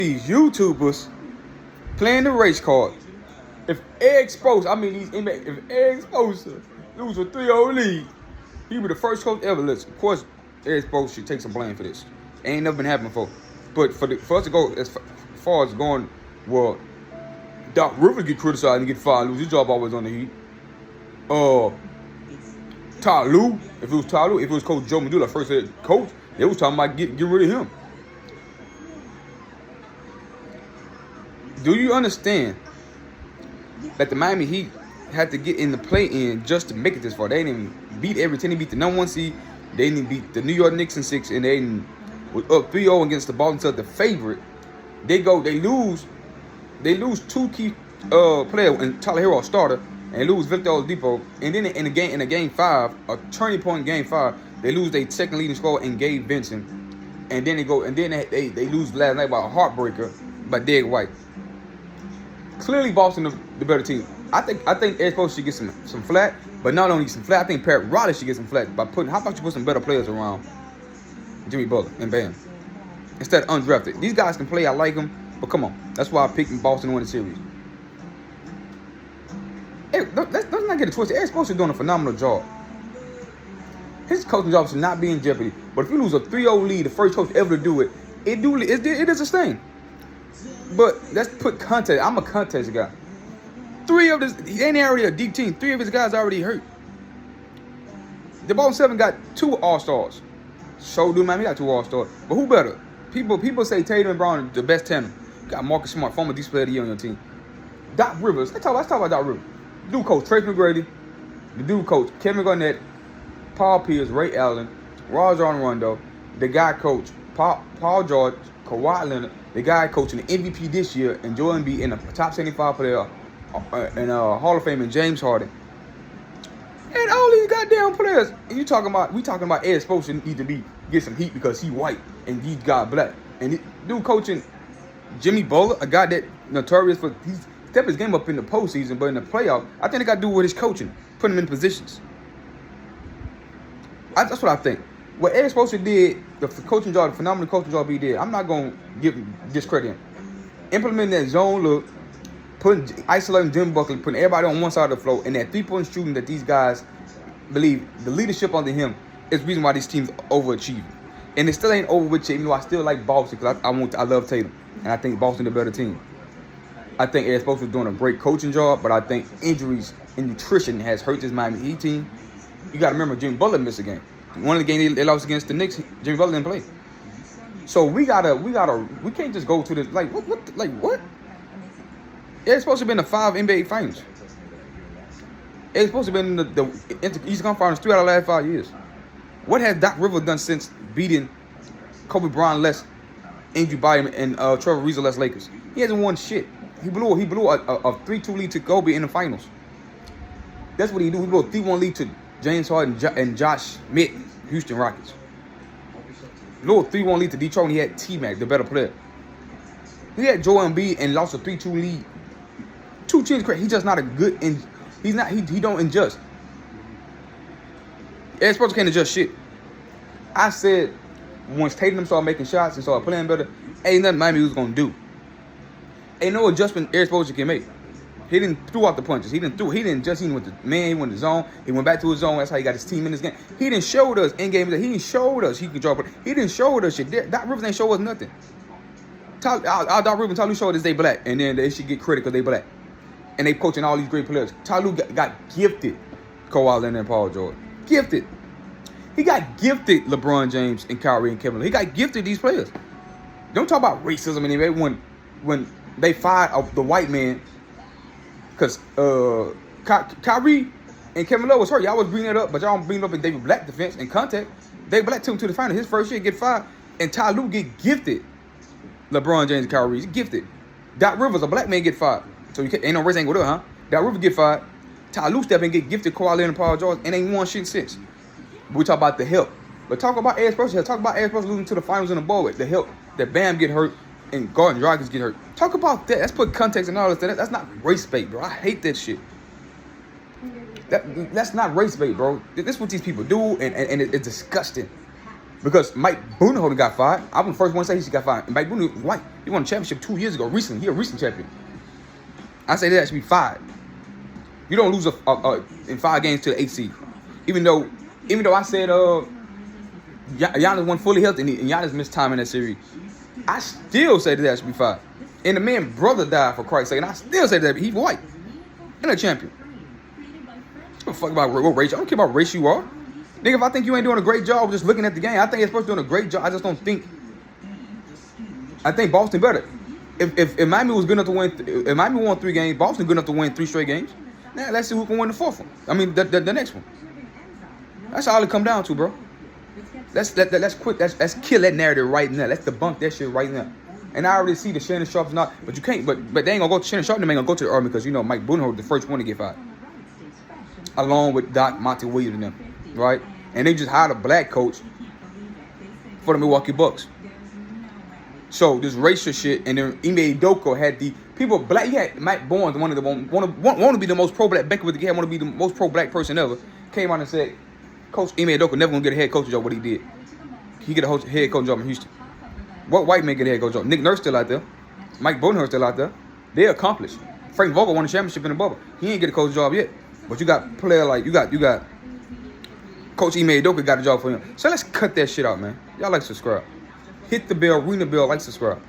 these YouTubers playing the race card. If Erick Spoelstra, if Erick Spoelstra lose a 3-0 lead, he be the first coach ever. Listen, of course, Erick Spoelstra should take some blame for this. Ain't never been happening before. But for us to go as far as going, well, Doc Rivers get criticized and get fired, lose his job always on the Heat. Ty Lue, if it was Coach Joe Madula, first head coach, they was talking about getting rid of him. Do you understand that the Miami Heat had to get in the play-in just to make it this far? They didn't even beat every team. They beat the number 1 seed. They didn't beat the New York Knicks in 6, and they was up 3-0 against the Boston Celtics, the favorite. They lose 2 key players, and Tyler Hero, starter, and lose Victor Oladipo. And then in a game 5, a turning point in game 5, they lose their second leading scorer in Gabe Vincent. And then they lose last night by a heartbreaker by Derek White. Clearly Boston the better team. I think Erick Spoelstra should get some flack, but not only some flack, I think Pat Riley should get some flack by how about you put some better players around Jimmy Butler and Bam instead of undrafted. These guys can play, I like them, but come on. That's why I picked Boston to win the series. Hey, let's not get it twisted. Erick Spoelstra is doing a phenomenal job. His coaching job should not be in jeopardy. But if you lose a 3-0 lead, the first coach ever to do it, it is a stain. But let's put context. I'm a context guy. He ain't already a deep team. 3 of his guys already hurt. The Boston 7 got 2 All-Stars. So do Miami got 2 All-Stars. But who better? People say Tatum and Brown are the best tandem. You got Marcus Smart, former Defensive Player of the Year on your team. Doc Rivers. Let's talk about Doc Rivers. The dude coach Trace McGrady. The dude coach Kevin Garnett, Paul Pierce, Ray Allen, Rajon Rondo. The guy coach Paul George, Kawhi Leonard. The guy coaching the MVP this year, and Joel Embiid, and a top 75 player, and Hall of Fame, and James Harden. And all these goddamn players. And we talking about Erick Spoelstra need to get some heat because he white and he got black. And dude coaching Jimmy Butler, a guy that notorious for he stepped his game up in the postseason, but in the playoff, I think it got to do with his coaching, putting him in positions. That's what I think. What Erick Spoelstra did, the coaching job, the phenomenal coaching job he did, I'm not going to give him discredit him. Implementing that zone look, isolating Jimmy Butler, putting everybody on one side of the floor, and that 3-point shooting that these guys believe, the leadership under him is the reason why these teams overachieve. And it still ain't over with you, even though I still like Boston because I love Tatum. And I think Boston the better team. I think Erick Spoelstra is doing a great coaching job, but I think injuries and nutrition has hurt this Miami Heat team. You got to remember, Jimmy Butler missed a game. One of the games they lost against the Knicks, Jimmy Butler didn't play. So we can't just go to this what? Erick Spoelstra been in the 5 NBA finals. Erick Spoelstra been in the Eastern Conference Finals 3 out of the last 5 years. What has Doc Rivers done since beating Kobe Bryant less Andrew Bynum and Trevor Ariza less Lakers? He hasn't won shit. He blew a 3-2 lead to Kobe in the finals. That's what he do. He blew a 3-1 lead to James Harden and Josh Smith, Houston Rockets. Blew a 3-1 lead to Detroit and he had T-Mac, the better player. He had Joel Embiid and lost a 3-2 lead. 2 teams crazy. He's just not a good he don't adjust. Erick Spoelstra can't adjust shit. I said once Tatum started making shots and started playing better, ain't nothing Miami was gonna do. Ain't no adjustment Erick Spoelstra can make. He didn't throw out the punches. He went to man, he went to zone. He went back to his zone. That's how he got his team in this game. He didn't show us in game. He didn't show us he could drop it. He didn't show us shit. Doc Rivers ain't show us nothing. Doc Rivers and Ty Lue showed us they black, and then they should get credit because they black. And they coaching all these great players. Ty Lue got gifted Kawhi Leonard and Paul George. Gifted. He got gifted LeBron James and Kyrie and Kevin Love. He got gifted these players. Don't talk about racism anyway. When they fired the white man, because Kyrie and Kevin Love was hurt. Y'all was bringing it up, but y'all don't bring it up in David Black defense and contact. David Black took him to the final. His first year get fired, and Ty Lue get gifted LeBron James and Kyrie. He's gifted. Doc Rivers, a black man, get fired. So ain't no race angle there, huh? Doc Rivers get fired. Ty Lue step and get gifted Kawhi Leonard and Paul George and ain't won shit since. We talk about the help. But talk about Erick Spoelstra. Talk about Erick Spoelstra losing to the finals in the bowl with the help that Bam get hurt and Gordon Dragic get hurt. Talk about that. Let's put context and all this. That's not race bait, bro. I hate that shit. That's not race bait, bro. This is what these people do, and it's disgusting. Because Mike Budenholzer got fired. I was the first one to say he should got fired. And Mike Budenholzer, white, he won a championship 2 years ago. Recently, he a recent champion. I say that should be fired. You don't lose in 5 games to the 8th seed. Even though I said Giannis won fully healthy and Giannis missed time in that series, I still say that should be fired. And the man's brother died, for Christ's sake, and I still say that he's white and a champion. I don't fuck about what race. I don't care about race you are. Nigga, if I think you ain't doing a great job just looking at the game, I think you're supposed to be doing a great job. I just don't think. I think Boston better. If Miami was good enough to win, if Miami won 3 games, Boston good enough to win 3 straight games. Now let's see who can win the 4th one. I mean the next one. That's all it come down to, bro. Let's quit. Let's kill that narrative right now. Let's debunk that shit right now. And I already see the Shannon Sharp's not, but you can't. But they ain't gonna go to Shannon Sharp. They ain't gonna go to the Army because Mike Budenholzer the first one to get fired, along with Doc Monty Williams and them, right? And they just hired a black coach for the Milwaukee Bucks. So this racial shit, and then Ime Udoka had the people black. You had Mike Bourne, want to be the most pro-black. Becky with the game, want to be the most pro-black person ever. Came out and said, Coach Ime Udoka never gonna get a head coach job. What he did, he get a head coach job in Houston. What white man get a head coach job? Nick Nurse still out there. Mike Budenholzer still out there. They accomplished. Frank Vogel won a championship in the bubble. He ain't get a coach job yet. But you got player like you got Coach Ime Udoka got a job for him. So let's cut that shit out, man. Y'all like subscribe. Hit the bell, ring the bell, like subscribe.